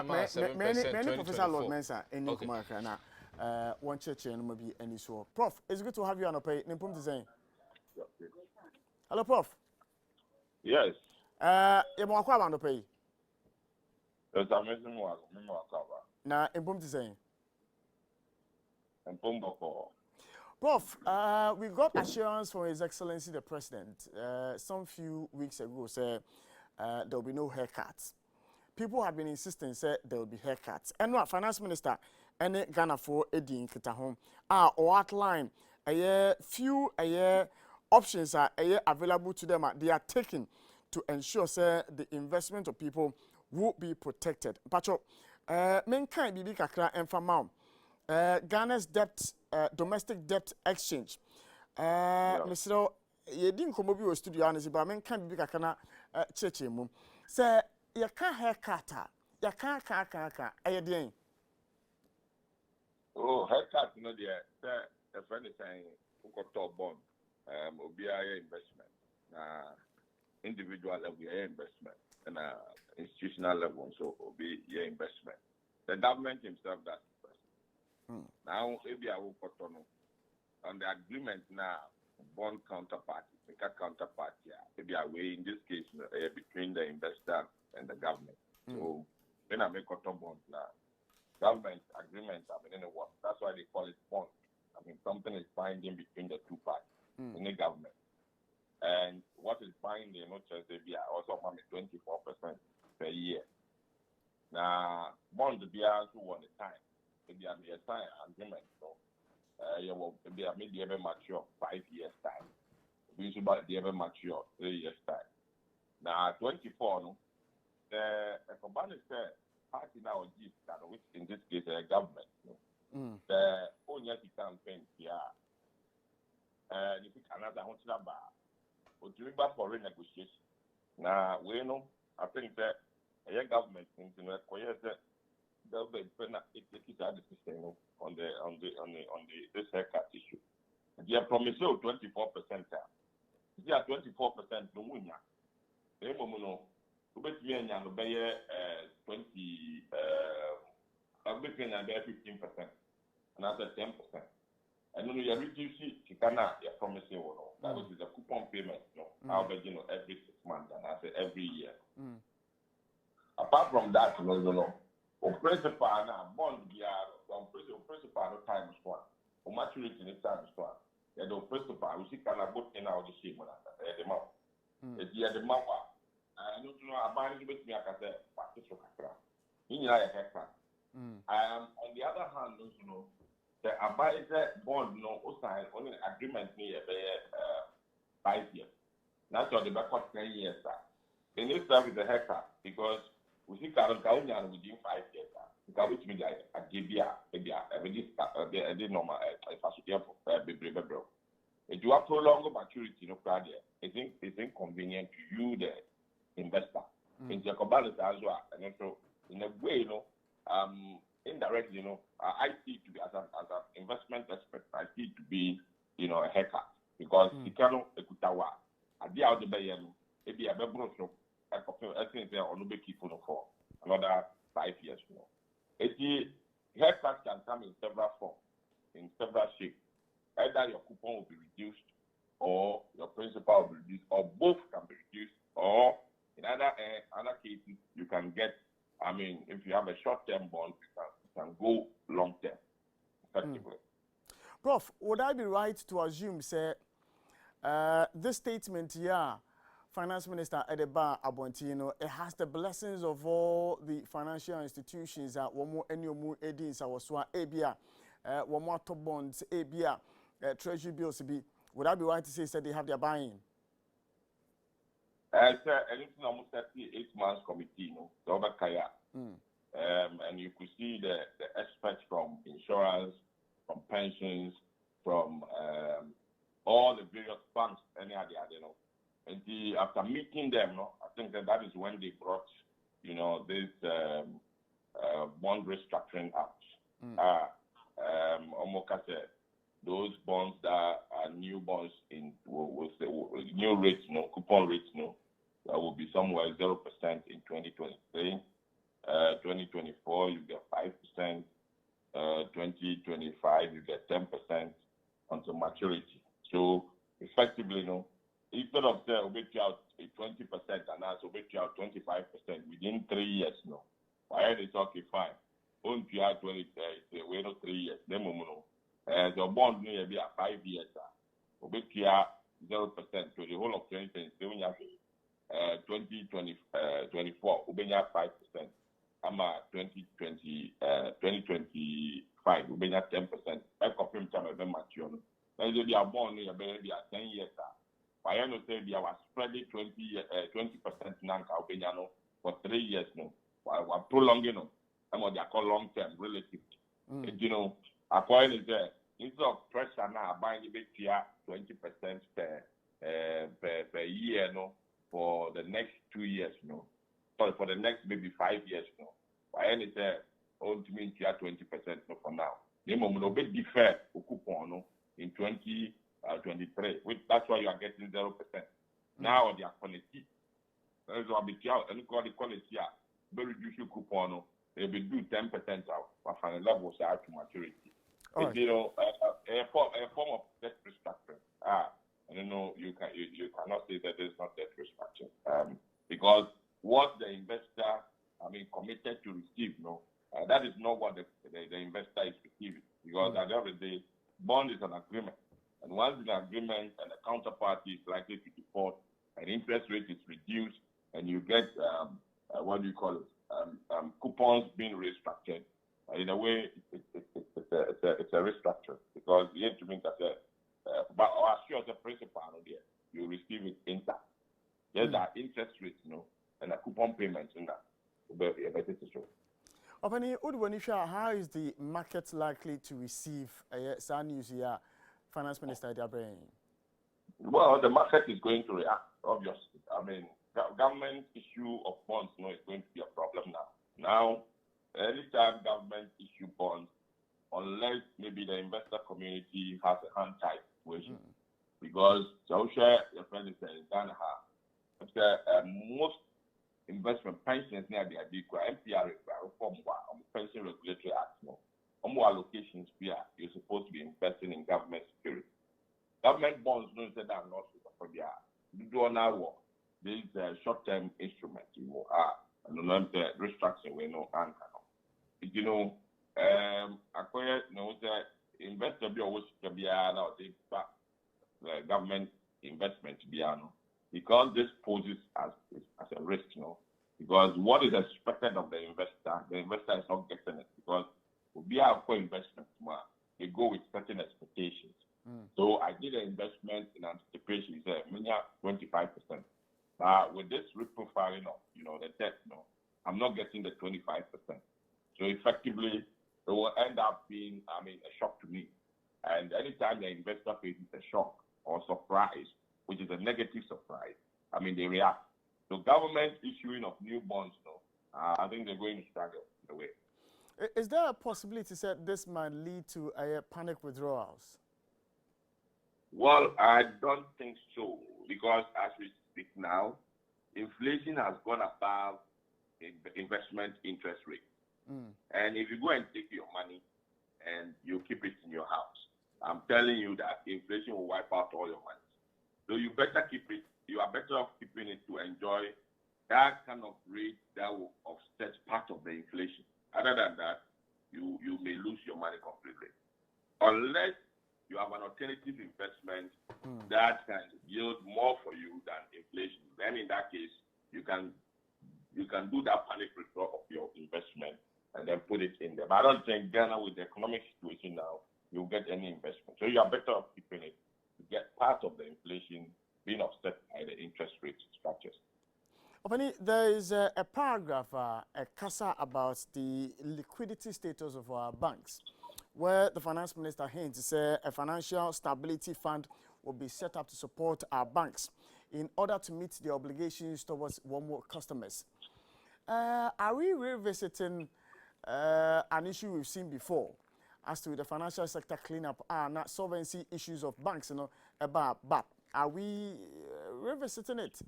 Many Professor Lord Mensah in Kumaka now. One church and maybe any so. Prof, it's good to have you on a pay. Nimpum design. Hello, Prof. Yes. You want to on the pay? Yes, I'm missing one. Now, Nimpum design. Prof, we got assurance from His Excellency the President some few weeks ago. Say there will be no haircuts. People have been insisting say there will be haircuts. And what Finance Minister and Ghana for Eddie in Home or outline a few options are available to them. They are taken to ensure say the investment of people will be protected. Pacho, mankind bibi kakra enfamam. Ghana's debt, domestic debt exchange. Mr. You didn't come over studio honestly, but I can't be kakana church mum. Say you can't haircut. You can't. Ayedin. Oh, haircut, no, dear. A friend is saying, who got top bond, OBI investment, individual level investment, and institutional level, so OB investment. The government himself does investment. Now, maybe I will put on the agreement now, bond counterparty, make a counterparty, maybe a way in this case between the investor and the government. So when I make a bond now, government agreement, in the work. That's why they call it bond. Something is binding between the two parties in the government. And what is binding, not just the BI, also 24% per year. Now, bond the BI also want the time. Maybe I may sign agreement, so you will maybe ever mature 5 years time. We should be ever mature 3 years time. Now, 24, no, the company said, party now gives that, which in this case, the government, no, the only campaign here, if you another hundred bar, or to remember for renegotiation. Now, we know, I think that a government things in the government it is the system on this haircut issue. They are promising 24%. They are 24% no win. They no. Bet me and you buy 20. I bet me and 15%, another 10%. And when you reduce it, you cannot. You're promising one. That is a coupon payment. I'll bet every 6 months and I say every year. Apart from that, or principal now bond principal no time is one. Or maturity in time is one. The principal we see can both in our the same one the mouth. It's the mouth. I don't know about it with me. I can say practice for kakra. In your haircut. On the other hand, the advisor bond sign on an agreement near 5 years. That's what the back 10 years. They need to start with the haircut because we see Karen Kaunia within 5 years. Which means I give you a normal bro. If you have prolonged maturity, it's inconvenient to you, the investor. In the balance as well, and also in a way, indirectly, I see it to be as an investment expert. I see it to be, a haircut because you cannot ekutawa. At the out the bay, maybe a better shop. I think they are on the keep for another 5 years. The haircut can come in several forms, in several shapes. Either your coupon will be reduced, or your principal will be reduced, or both can be reduced, or in other cases, you can get, if you have a short-term bond, you can go long-term, effectively. Prof, would I be right to assume, say, this statement here, Finance Minister Edeba Abontino, it has the blessings of all the financial institutions that one more any more edins our swa ABA, one more top bonds, ABA, treasury bills be. Would I be right to say they have their buying? Sir, anything almost 8 months committee, the other kaya. And you could see the experts from insurance, from pensions, from all the various banks, any other, And after meeting them, I think that is when they brought, this bond restructuring act. Omoka said, those bonds that are new bonds with new rates, coupon rates, that will be somewhere 0% in 2023. 2024 you get 5%. 2025 you get 10% until maturity. So effectively, instead of say we bet you out 20% and also bet you out 25% within 3 years, why is okay fine? Won't you have 20? Wait 3 years. Then the bond may be at 5 years. We bet you 0% to the whole of 2023. 2024 we bet you 5%. I'm at 2025 we bet you 10%. I confirm time of mature. Then you be a bond may be at 10 years. Why I say we are spreading 20% now for 3 years now. We're prolonging them. What they call long term relative. According to that, instead of pressure now buying the big 20% per year, for the next 2 years, Sorry, for the next maybe 5 years, Why I say to me 20% for now. The moment will be deferred coupon in 2023. That's why you are getting 0%. Now the quality. That's what be and call the quality. Very reduce your coupon. They will do 10% out. But final levels are to maturity. Right. A form of debt restructuring. I don't know. You cannot say that there's not debt restructuring. Because what the investor, committed to receive, that is not what the investor is receiving. Because at the end of the day, bond is an agreement. And once the agreement and the counterparty is likely to default, and interest rate is reduced, and you get what do you call it? Coupons being restructured. In a way, it's a restructure because you have to make that. But as sure as a principal, you receive it intact. There's that interest rate, and a coupon payment in that. How is the market likely to receive news here, Finance Minister Diabrain? Well, the market is going to react, obviously. Government issue of bonds is going to be a problem now. Now, anytime government issue bonds, unless maybe the investor community has a hand tied situation, because social friend is in Ghana, most investment pensions near the MPR reform pension regulatory act. More allocations you're supposed to be investing in government security. Government bonds don't say that not for the do now work. This is a short-term instrument, and the restructuring we know and acquire the investor be always to be now take back the government investment to be because this poses as a risk, because what is expected of the investor is not getting it because we are for investment they go with certain expectations. So I did an investment in anticipation, say 25%. But with this reprofiling of the debt, I'm not getting the 25%. So effectively, it will end up being a shock to me. And anytime the investor faces a shock or surprise, which is a negative surprise, they react. So government issuing of new bonds, I think they're going to struggle in a way. Is there a possibility that this might lead to panic withdrawals? Well, I don't think so, because as we speak now, inflation has gone above investment interest rate. And if you go and take your money and you keep it in your house, I'm telling you that inflation will wipe out all your money. So you better keep it. You are better off keeping it to enjoy that kind of rate that will offset part of the inflation. Other than that, you may lose your money completely. Unless you have an alternative investment that can yield more for you than inflation, then in that case, you can do that panic withdrawal of your investment and then put it in there. But I don't think Ghana, with the economic situation now, you'll get any investment. So you are better off keeping it to get part of the inflation being offset by the interest rate structures. There is a paragraph, a CASA, about the liquidity status of our banks, where the finance minister hints a financial stability fund will be set up to support our banks in order to meet the obligations towards more customers. Are we revisiting an issue we've seen before as to the financial sector cleanup and solvency issues of banks, about BAP? Are we revisiting it?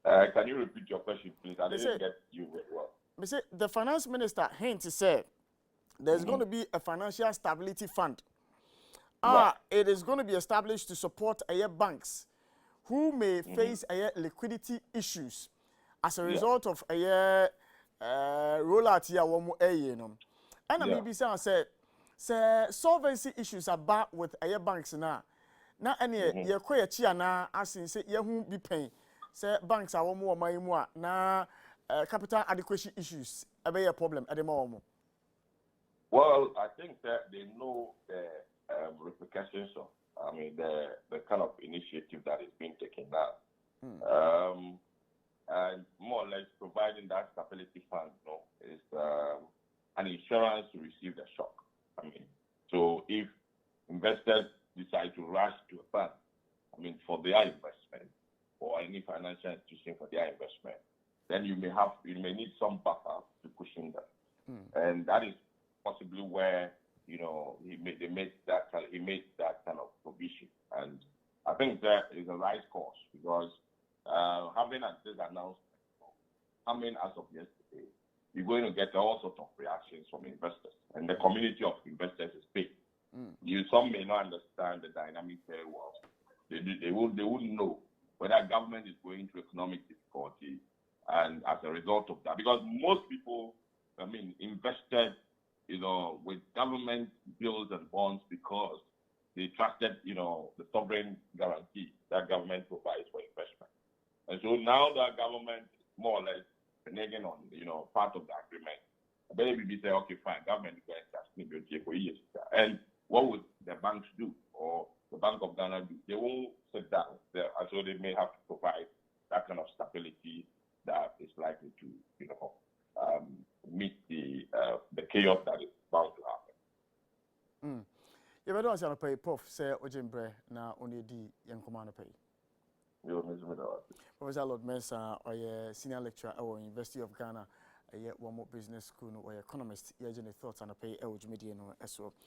Can you repeat your question, please? I didn't get you very well. me say the finance minister hint said there's going to be a financial stability fund. It is going to be established to support banks who may face liquidity issues as a result of rollout here one more and I maybe say solvency issues are bad with banks now. Na any ye koye chi ana asin say ye hu bi pen say banks are one more my mu na capital adequacy issues ebe a problem at the moment. Well, I think that they know the repercussions of, I mean, the kind of initiative that is being taken now. And more or less providing that stability fund, is an insurance to receive the shock. I mean, so if investors decide to rush to a fund, I mean, for their investment or any financial institution for their investment, then you may need some buffer to cushion them. And that is possibly where, he made that kind of provision. And I think that is a right course because having this announcement coming as of yesterday, you're going to get all sorts of reactions from investors. And the community of investors is big. Some may not understand the dynamic very well. They wouldn't know whether government is going through economic difficulty, and as a result of that, because most people, invested, with government bills and bonds because they trusted, the sovereign guarantee that government provides for investment. And so now that government is more or less reneging on, part of the agreement, maybe say, okay, fine, government is going to start for years. And what would the banks do, or the Bank of Ghana do? They won't sit down there, and so they may have to provide that kind of stability that is likely to, meet the chaos that is bound to happen. You don't say pay Prof say Ojimbre na onedi yankomana pay. Professor Lord Mensah or senior lecturer at University of Ghana, one more business school or economist. You have any thoughts on a pay Ojimediano as well.